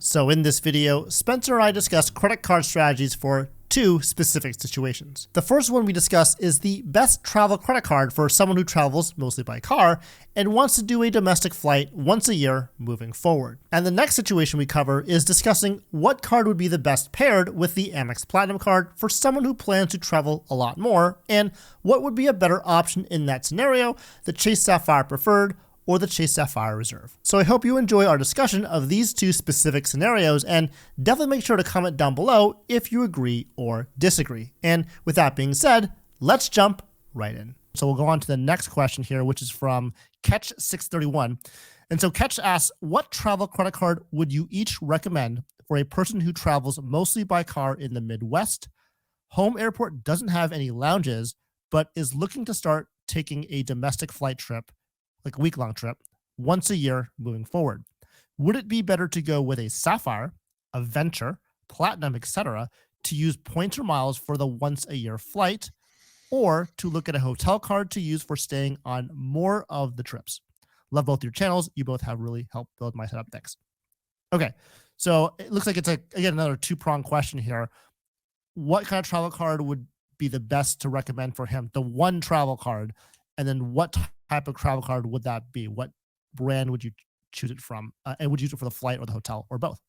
So in this video, Spencer and I discuss credit card strategies for two specific situations. The first one we discuss is the best travel credit card for someone who travels mostly by car and wants to do a domestic flight once a year moving forward. And the next situation we cover is discussing what card would be the best paired with the Amex Platinum card for someone who plans to travel a lot more, and what would be a better option in that scenario, the Chase Sapphire Preferred or the Chase Sapphire Reserve. So I hope you enjoy our discussion of these two specific scenarios, and definitely make sure to comment down below if you agree or disagree. And with that being said, let's jump right in. So we'll go on to the next question here, which is from Catch631. And so Catch asks, what travel credit card would you each recommend for a person who travels mostly by car in the Midwest? Home airport doesn't have any lounges, but is looking to start taking a domestic flight trip, like a week-long trip, once a year moving forward. Would it be better to go with a Sapphire, a Venture, Platinum, etc., to use points or miles for the once-a-year flight, or to look at a hotel card to use for staying on more of the trips? Love both your channels. You both have really helped build my setup. Thanks. Okay, so it looks like it's again another two-pronged question here. What kind of travel card would be the best to recommend for him? The one travel card, and then what type of travel card would that be? What brand would you choose it from? And would you use it for the flight or the hotel or both?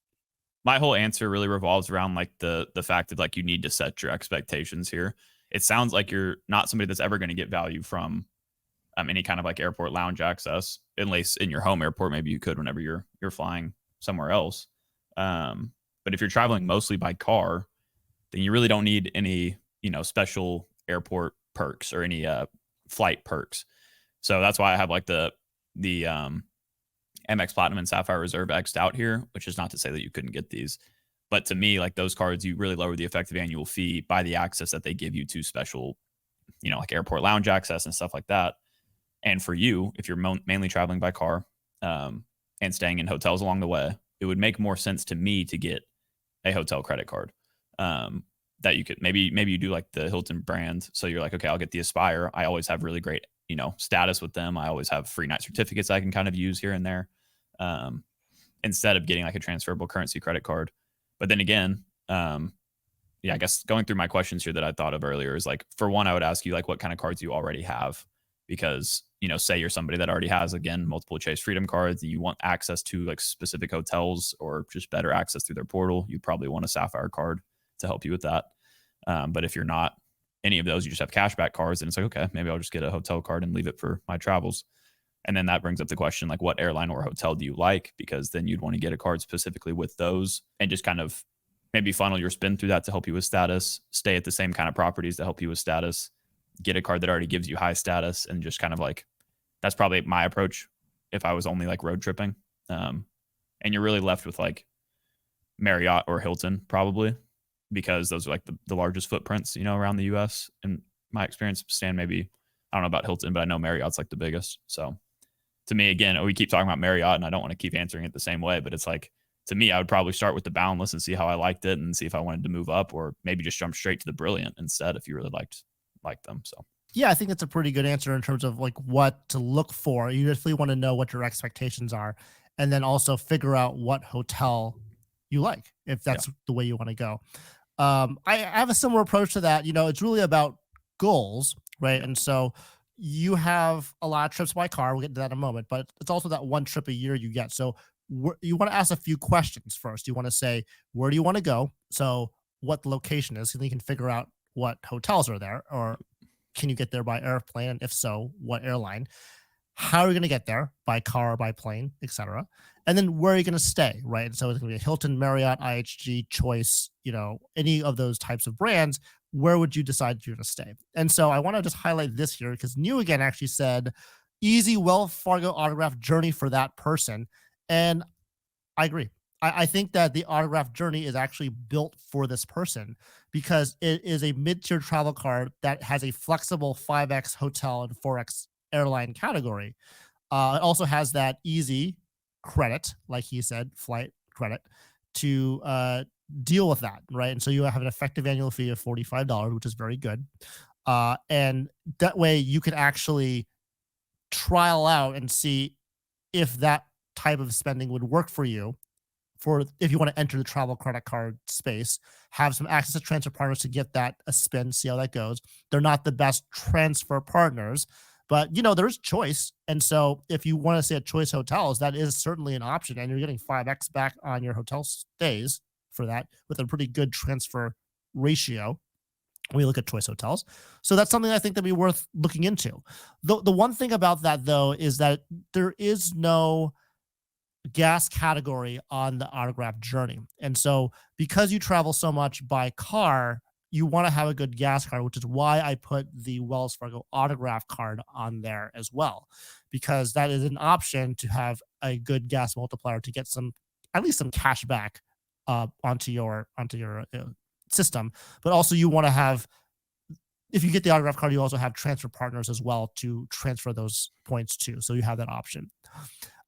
My whole answer really revolves around like the fact that like you need to set your expectations here. It sounds like you're not somebody that's ever going to get value from any kind of like airport lounge access, at least in your home airport. Maybe you could whenever you're flying somewhere else. But if you're traveling mostly by car, then you really don't need any special airport perks or any flight perks. So that's why I have like the Amex Platinum and Sapphire Reserve X'd out here, which is not to say that you couldn't get these. But to me, like those cards, you really lower the effective annual fee by the access that they give you to special, like airport lounge access and stuff like that. And for you, if you're mainly traveling by car and staying in hotels along the way, it would make more sense to me to get a hotel credit card that you could maybe you do like the Hilton brand. So you're like, okay, I'll get the Aspire. I always have really great status with them. I always have free night certificates I can kind of use here and there instead of getting like a transferable currency credit card. But then again, I guess going through my questions here that I thought of earlier is like, for one, I would ask you like what kind of cards you already have, because, say you're somebody that already has, again, multiple Chase Freedom cards, and you want access to like specific hotels or just better access through their portal, you probably want a Sapphire card to help you with that. But if you're not any of those, you just have cashback cards, and it's like, okay, maybe I'll just get a hotel card and leave it for my travels. And then that brings up the question, like, what airline or hotel do you like? Because then you'd want to get a card specifically with those and just kind of maybe funnel your spend through that to help you with status, stay at the same kind of properties to help you with status, get a card that already gives you high status, and just kind of like, that's probably my approach if I was only like road tripping. And you're really left with like Marriott or Hilton probably, because those are like the largest footprints, around the US. In my experience, Stan, maybe, I don't know about Hilton, but I know Marriott's like the biggest. So to me, again, we keep talking about Marriott and I don't want to keep answering it the same way, but it's like, to me, I would probably start with the Boundless and see how I liked it and see if I wanted to move up, or maybe just jump straight to the Brilliant instead if you really liked them. So yeah, I think that's a pretty good answer in terms of like what to look for. You definitely want to know what your expectations are, and then also figure out what hotel you like, if that's the way you want to go. I have a similar approach to that. It's really about goals, right? And so you have a lot of trips by car. We'll get to that in a moment, but it's also that one trip a year you get. So you want to ask a few questions first. You want to say, where do you want to go? So what the location is, and you can figure out what hotels are there, or can you get there by airplane? And if so, what airline? How are you going to get there, by car, by plane, etc.? And then where are you going to stay, right? And so it's going to be a Hilton, Marriott, IHG, Choice, any of those types of brands. Where would you decide you're going to stay? And so I want to just highlight this here, because New again actually said, easy Wells Fargo autograph journey for that person. And I agree. I think that the autograph journey is actually built for this person, because it is a mid-tier travel card that has a flexible 5X hotel and 4X airline category. It also has that easy credit, like he said, flight credit, to deal with that, right? And so you have an effective annual fee of $45, which is very good. And that way you can actually trial out and see if that type of spending would work for you for if you want to enter the travel credit card space, have some access to transfer partners to get that a spin, see how that goes. They're not the best transfer partners, but there's choice. And so if you want to stay at Choice Hotels, that is certainly an option. And you're getting 5x back on your hotel stays for that with a pretty good transfer ratio when you look at Choice Hotels. So that's something I think that'd be worth looking into. The one thing about that though is that there is no gas category on the Autograph journey. And so because you travel so much by car, you want to have a good gas card, which is why I put the Wells Fargo Autograph card on there as well, because that is an option to have a good gas multiplier to get at least some cash back onto your system. But also you want to have, if you get the Autograph card, you also have transfer partners as well to transfer those points to. So you have that option.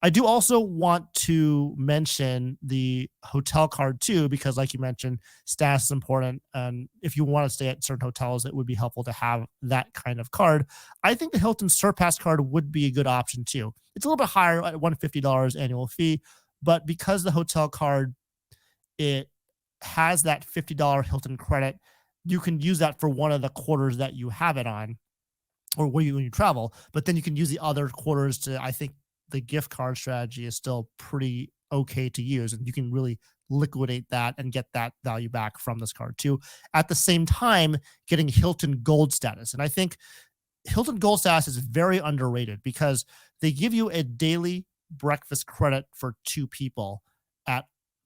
I do also want to mention the hotel card too, because like you mentioned, status is important. And if you want to stay at certain hotels, it would be helpful to have that kind of card. I think the Hilton Surpass card would be a good option too. It's a little bit higher at $150 annual fee, but because the hotel card, it has that $50 Hilton credit, you can use that for one of the quarters that you have it on, or when you travel, but then you can use the other quarters to, I think the gift card strategy is still pretty okay to use, and you can really liquidate that and get that value back from this card too. At the same time, getting Hilton Gold status. And I think Hilton Gold status is very underrated because they give you a daily breakfast credit for 2 people at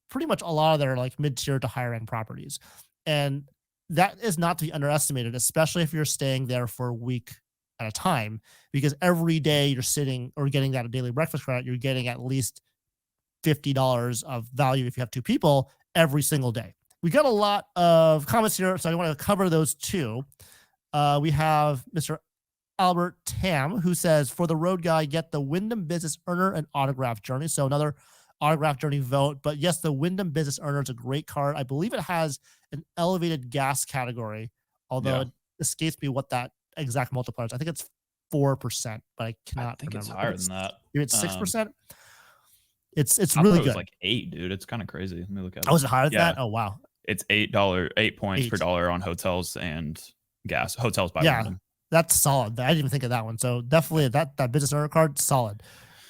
pretty much a lot of their like mid-tier to higher end properties. And that is not to be underestimated, especially if you're staying there for a week at a time, because every day you're sitting or getting that daily breakfast credit, you're getting at least $50 of value if you have 2 people every single day. We got a lot of comments here, so I want to cover those too. We have Mr. Albert Tam, who says, for the road guy, get the Wyndham Business Earner and Autograph Journey. So another Autograph Journey vote. But yes, the Wyndham Business Earner is a great card. I believe it has an elevated gas category, although it escapes me what that exact multipliers. I think it's 4%, but I cannot remember. It's higher than that. If it's 6%. It's I really thought good. It was like 8, dude. It's kind of crazy. Let me look at it. Oh, is it higher than that? Oh, wow. It's $8 points per dollar on hotels and gas. Hotels by Wyndham. That's solid. I didn't even think of that one. So definitely that business owner card, solid.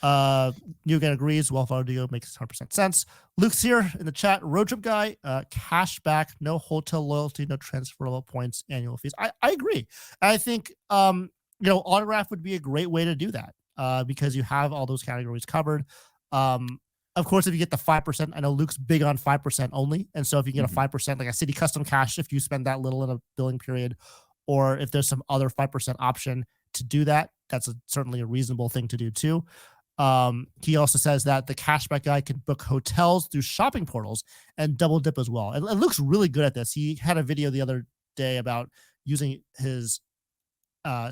New again agrees. Wells Fargo deal makes 100% sense. Luke's here in the chat. Road trip guy, cash back, no hotel loyalty, no transferable points, annual fees. I agree. I think Autograph would be a great way to do that because you have all those categories covered. Of course, if you get the 5%, I know Luke's big on 5% only. And so if you get a 5%, like a city custom cash, if you spend that little in a billing period, or if there's some other 5% option to do that, that's certainly a reasonable thing to do too. He also says that the cashback guy can book hotels through shopping portals and double dip as well. And Luke's really good at this. He had a video the other day about using his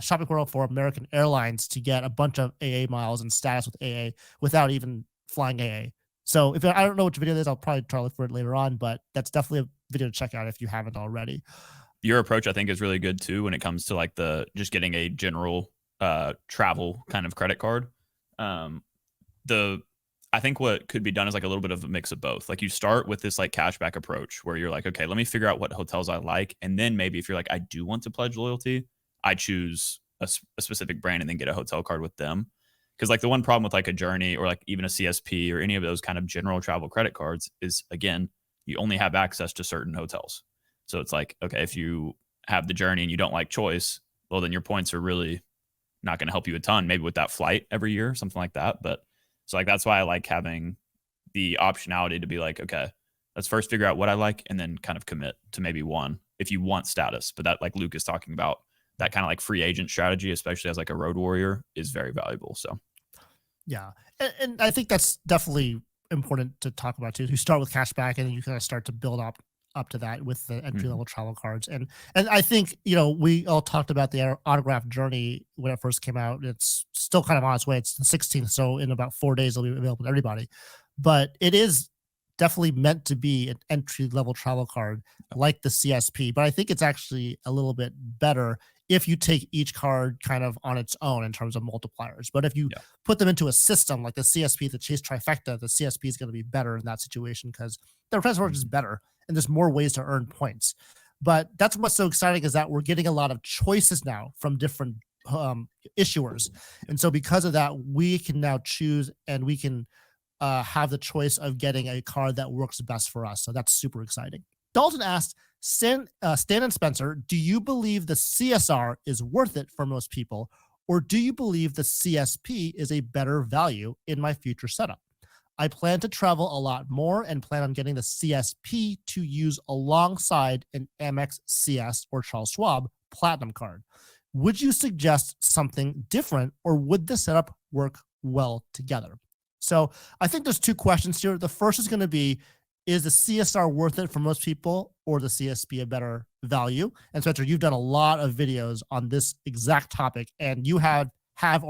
shopping portal for American Airlines to get a bunch of AA miles and status with AA without even flying AA. So if I don't know which video it is, I'll probably try to look for it later on, but that's definitely a video to check out if you haven't already. Your approach, I think, is really good too when it comes to like the just getting a general travel kind of credit card. I think what could be done is like a little bit of a mix of both. Like you start with this like cashback approach where you're like, okay, let me figure out what hotels I like. And then maybe if you're like, I do want to pledge loyalty, I choose a specific brand and then get a hotel card with them. Because like the one problem with like a Journey or like even a CSP or any of those kind of general travel credit cards is, again, you only have access to certain hotels. So it's like, okay, if you have the Journey and you don't like Choice, well, then your points are really not going to help you a ton, maybe with that flight every year, something like that. But so like, that's why I like having the optionality to be like, okay, let's first figure out what I like and then kind of commit to maybe one if you want status. But that, like Luke is talking about, that kind of like free agent strategy, especially as like a road warrior, is very valuable. So yeah. And I think that's definitely important to talk about too. You start with cashback and then you kind of start to build up to that with the entry level travel cards. And I think, we all talked about the Autograph Journey when it first came out. It's still kind of on its way. It's the 16th. So in about 4 days, it'll be available to everybody, but it is definitely meant to be an entry level travel card like the CSP. But I think it's actually a little bit better if you take each card kind of on its own in terms of multipliers. But if you Yeah. put them into a system like the CSP, the Chase Trifecta, the CSP is going to be better in that situation because their transport is Mhm. better and there's more ways to earn points. But that's what's so exciting is that we're getting a lot of choices now from different issuers. And so because of that, we can now choose and we can have the choice of getting a card that works best for us. So that's super exciting. Dalton asked, Stan and Spencer, do you believe the CSR is worth it for most people, or do you believe the CSP is a better value in my future setup? I plan to travel a lot more and plan on getting the CSP to use alongside an Amex CS or Charles Schwab Platinum card. Would you suggest something different, or would the setup work well together? So I think there's two questions here. The first is going to be, is the CSR worth it for most people, or the CSP a better value? And Spencer, you've done a lot of videos on this exact topic, and you have had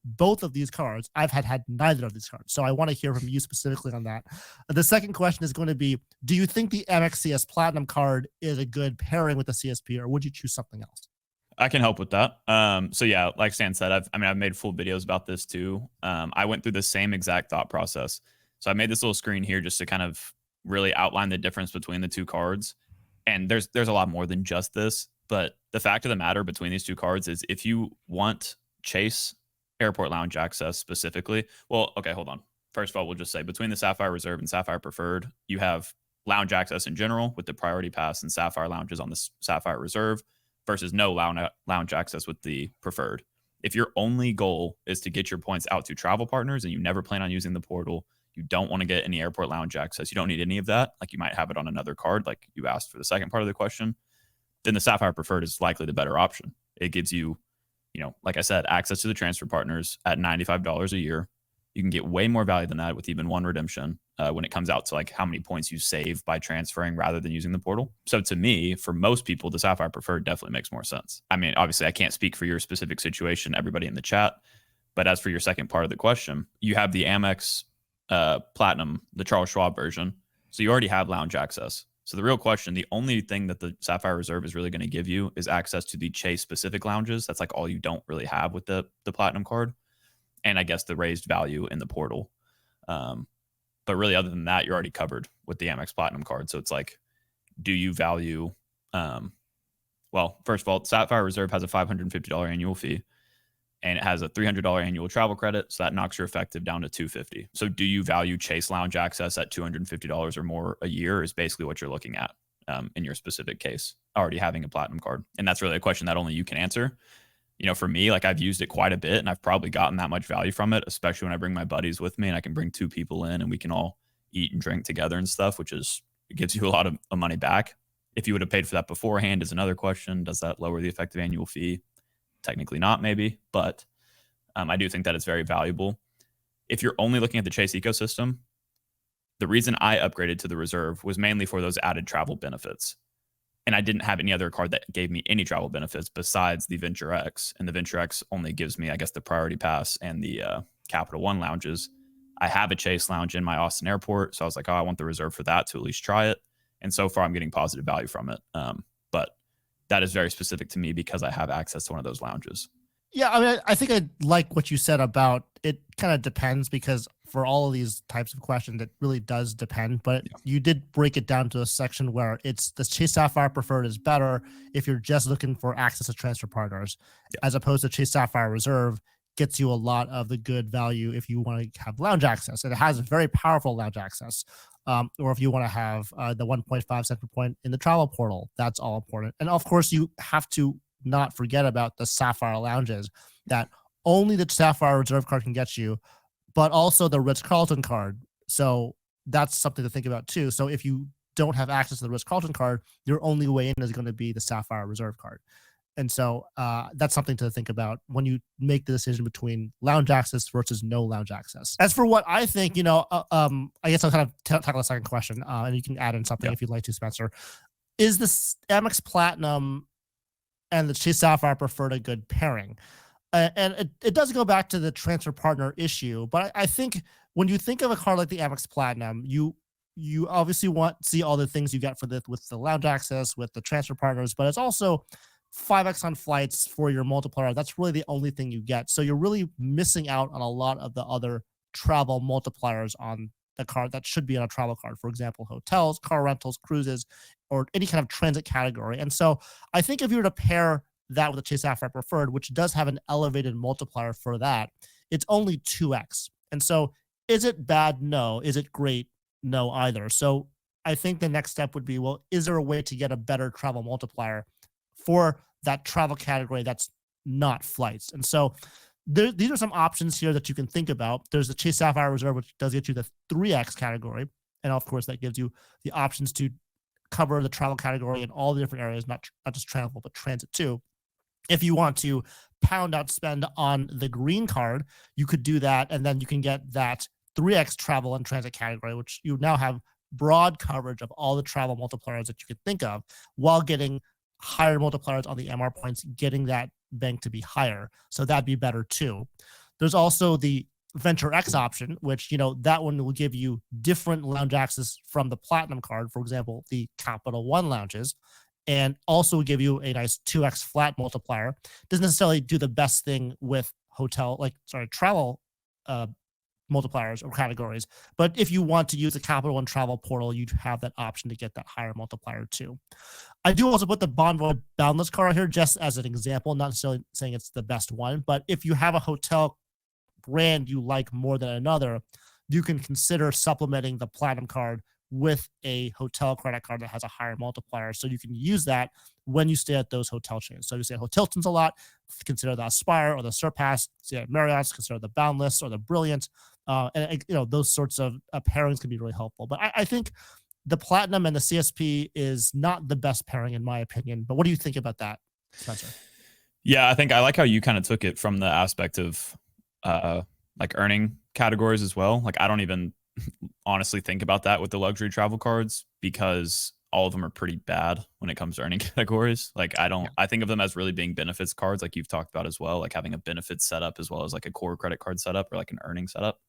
both of these cards. I've had neither of these cards. So I want to hear from you specifically on that. The second question is going to be, do you think the Amex CS Platinum card is a good pairing with the CSP, or would you choose something else? I can help with that. So yeah, like Stan said, I've made full videos about this too. I went through the same exact thought process. So I made this little screen here just to kind of really outline the difference between the two cards. And there's a lot more than just this, but the fact of the matter between these two cards is if you want Chase Airport Lounge access specifically, well, okay, hold on. First of all, we'll just say between the Sapphire Reserve and Sapphire Preferred, you have lounge access in general with the priority pass and Sapphire lounges on the Sapphire Reserve versus no lounge access with the Preferred. If your only goal is to get your points out to travel partners and you never plan on using the portal, you don't want to get any airport lounge access, you don't need any of that, like you might have it on another card like you asked for the second part of the question, then the Sapphire Preferred is likely the better option. It gives you, like I said, access to the transfer partners at $95 a year. You can get way more value than that with even one redemption when it comes out to like how many points you save by transferring rather than using the portal. So to me, for most people, the Sapphire Preferred definitely makes more sense. I mean, obviously, I can't speak for your specific situation, everybody in the chat, but as for your second part of the question, you have the Amex Platinum, the Charles Schwab version. So you already have lounge access. So the real question, the only thing that the Sapphire Reserve is really going to give you is access to the Chase specific lounges. That's like all you don't really have with the Platinum card. And I guess the raised value in the portal. But really, other than that, you're already covered with the Amex Platinum card. So it's like, do you value? Well, first of all, Sapphire Reserve has a $550 annual fee, and it has a $300 annual travel credit. So that knocks your effective down to $250. So do you value Chase Lounge access at $250 or more a year? Is basically what you're looking at in your specific case, already having a Platinum card. And that's really a question that only you can answer. For me, like I've used it quite a bit and I've probably gotten that much value from it, especially when I bring my buddies with me and I can bring two people in and we can all eat and drink together and stuff, it gives you a lot of money back. If you would have paid for that beforehand is another question. Does that lower the effective annual fee? Technically not, maybe, but I do think that it's very valuable. If you're only looking at the Chase ecosystem, the reason I upgraded to the Reserve was mainly for those added travel benefits. And I didn't have any other card that gave me any travel benefits besides the Venture X. And the Venture X only gives me, I guess, the Priority Pass and the Capital One lounges. I have a Chase lounge in my Austin airport. So I was like, I want the Reserve for that to at least try it. And so far, I'm getting positive value from it. But that is very specific to me because I have access to one of those lounges. Yeah, I mean, I think I like what you said about it kind of depends, because for all of these types of questions, it really does depend. But you did break it down to a section where it's the Chase Sapphire Preferred is better if you're just looking for access to transfer partners, as opposed to Chase Sapphire Reserve gets you a lot of the good value if you want to have lounge access. And it has very powerful lounge access. Or if you want to have the 1.5 cent per point in the travel portal, that's all important. And of course, you have to not forget about the Sapphire lounges that only the Sapphire Reserve card can get you, but also the Ritz-Carlton card. So that's something to think about too. So if you don't have access to the Ritz-Carlton card, your only way in is going to be the Sapphire Reserve card. And so that's something to think about when you make the decision between lounge access versus no lounge access. As for what I think, I guess I'll kind of tackle the second question, and you can add in something if you'd like to, Spencer. Is this Amex Platinum and the Chase Sapphire Preferred a good pairing? And it does go back to the transfer partner issue, but I think when you think of a card like the Amex Platinum, you obviously want to see all the things you get with the lounge access, with the transfer partners, but it's also 5x on flights for your multiplier. That's really the only thing you get. So you're really missing out on a lot of the other travel multipliers on the card that should be on a travel card. For example, hotels, car rentals, cruises, or any kind of transit category. And so I think if you were to pair that with the Chase Sapphire Preferred, which does have an elevated multiplier for that, it's only 2x. And so is it bad? No. Is it great? No, either. So I think the next step would be, well, is there a way to get a better travel multiplier for that travel category that's not flights? And so these are some options here that you can think about. There's the Chase Sapphire Reserve, which does get you the 3x category. And of course, that gives you the options to cover the travel category in all the different areas, not just travel, but transit too. If you want to pound out spend on the green card, you could do that. And then you can get that 3x travel and transit category, which you now have broad coverage of all the travel multipliers that you could think of while getting higher multipliers on the MR points, getting that bank to be higher. So that'd be better too. There's also the Venture X option, which, that one will give you different lounge access from the Platinum card. For example, the Capital One lounges, and also give you a nice 2x flat multiplier. Doesn't necessarily do the best thing with travel multipliers or categories. But if you want to use the Capital One travel portal, you'd have that option to get that higher multiplier too. I do also put the Bonvoy Boundless card here just as an example, not necessarily saying it's the best one, but if you have a hotel brand you like more than another, you can consider supplementing the Platinum card with a hotel credit card that has a higher multiplier. So you can use that when you stay at those hotel chains. So you stay at Hilton's a lot, consider the Aspire or the Surpass. Stay at Marriott's, consider the Boundless or the Brilliant. Those sorts of pairings can be really helpful. But I think the Platinum and the CSP is not the best pairing in my opinion. But what do you think about that, Spencer? Yeah, I think I like how you kind of took it from the aspect of earning categories as well. Like I don't even honestly think about that with the luxury travel cards because all of them are pretty bad when it comes to earning categories. Like I think of them as really being benefits cards, like you've talked about as well, like having a benefits setup as well as like a core credit card setup or like an earning setup.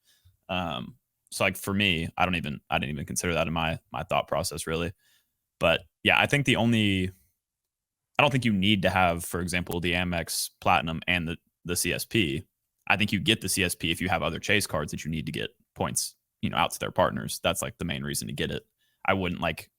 So like for me, I didn't even consider that in my thought process really. But yeah, I don't think you need to have, for example, the Amex Platinum and the CSP. I think you get the CSP if you have other Chase cards that you need to get points, out to their partners. That's like the main reason to get it. I wouldn't like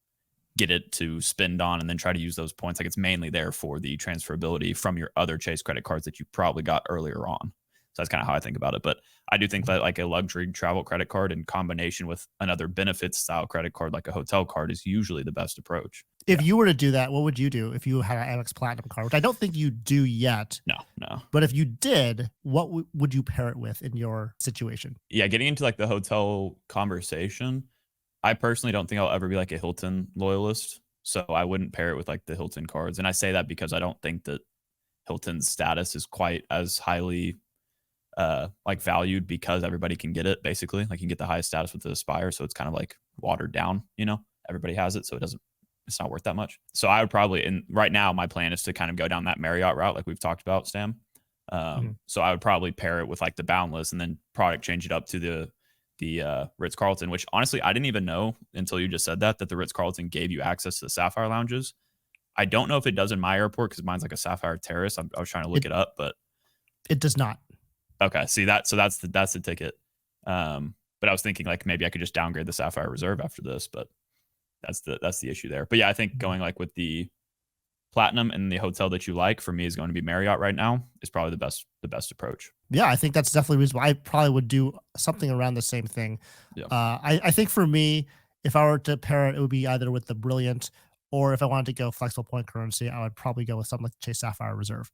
get it to spend on and then try to use those points. Like it's mainly there for the transferability from your other Chase credit cards that you probably got earlier on. So that's kind of how I think about it. But I do think that like a luxury travel credit card in combination with another benefits style credit card, like a hotel card, is usually the best approach. If you were to do that, what would you do if you had an Amex Platinum card, which I don't think you do yet? No. But if you did, what would you pair it with in your situation? Yeah, getting into like the hotel conversation, I personally don't think I'll ever be like a Hilton loyalist. So I wouldn't pair it with like the Hilton cards. And I say that because I don't think that Hilton's status is quite as highly like valued because everybody can get it basically. Like you can get the highest status with the Aspire. So it's kind of like watered down, everybody has it. So it's not worth that much. So I would probably, and right now my plan is to kind of go down that Marriott route, like we've talked about, Stam. So I would probably pair it with like the Boundless and then product change it up to the Ritz-Carlton, which honestly, I didn't even know until you just said that the Ritz-Carlton gave you access to the Sapphire lounges. I don't know if it does in my airport because mine's like a Sapphire Terrace. I was trying to look it up, but it does not. Okay. See that. So that's the ticket. But I was thinking like maybe I could just downgrade the Sapphire Reserve after this, but that's the issue there. But yeah, I think going like with the Platinum and the hotel that you like for me is going to be Marriott right now is probably the best approach. Yeah, I think that's definitely reasonable. I probably would do something around the same thing. Yeah. I think for me, if I were to pair it, it would be either with the Brilliant or if I wanted to go flexible point currency, I would probably go with something like Chase Sapphire Reserve.